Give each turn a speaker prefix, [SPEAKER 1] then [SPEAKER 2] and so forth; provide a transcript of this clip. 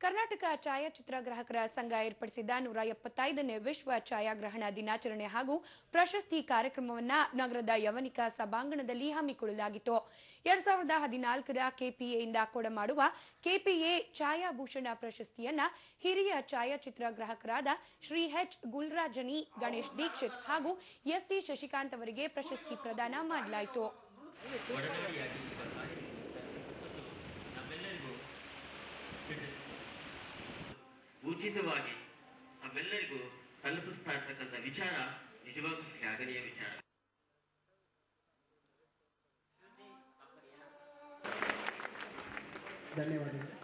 [SPEAKER 1] ಕರ್ನಾಟಕ ಛಾಯಾಚಿತ್ರಗ್ರಾಹಕರ ಸಂಘ ಏರ್ಪಡಿಸಿದ್ದ 175ನೇ ವಿಶ್ವ ಛಾಯಾಗ್ರಹಣ ದಿನಾಚರಣೆ ಹಾಗೂ ಪ್ರಶಸ್ತಿ ಕಾರ್ಯಕ್ರಮವನ್ನು ನಗರದ ಯವನಿಕ ಸಭಾಂಗಣದಲ್ಲಿ ಹಮ್ಮಿಕೊಳ್ಳಲಾಗಿತ್ತು. 2014ರ ಕೆಪಿಎಯಿಂದ ಕೊಡಮಾಡುವ ಕೆಪಿಎ ಛಾಯಾಭೂಷಣ ಪ್ರಶಸ್ತಿಯನ್ನ ಹಿರಿಯ ಛಾಯಾಚಿತ್ರಗ್ರಾಹಕರಾದ ಶ್ರೀ ಎಚ್ ಗುಲ್ರಾಜನಿ ಗಣೇಶ್ ದೀಕ್ಷಿತ್ ಹಾಗೂ ಎಸ್ಟಿ ಶಶಿಕಾಂತ್ ಅವರಿಗೆ ಪ್ರಶಸ್ತಿ ಪ್ರದಾನ ಮಾಡಲಾಯಿತು.
[SPEAKER 2] ಉಚಿತವಾಗಿ ನಮ್ಮೆಲ್ಲರಿಗೂ ತಲುಪಿಸ್ತಾ ಇರ್ತಕ್ಕಂಥ ವಿಚಾರ ನಿಜವಾಗೂ ಶ್ಲಾಘನೀಯ ವಿಚಾರ.
[SPEAKER 3] ಧನ್ಯವಾದಗಳು.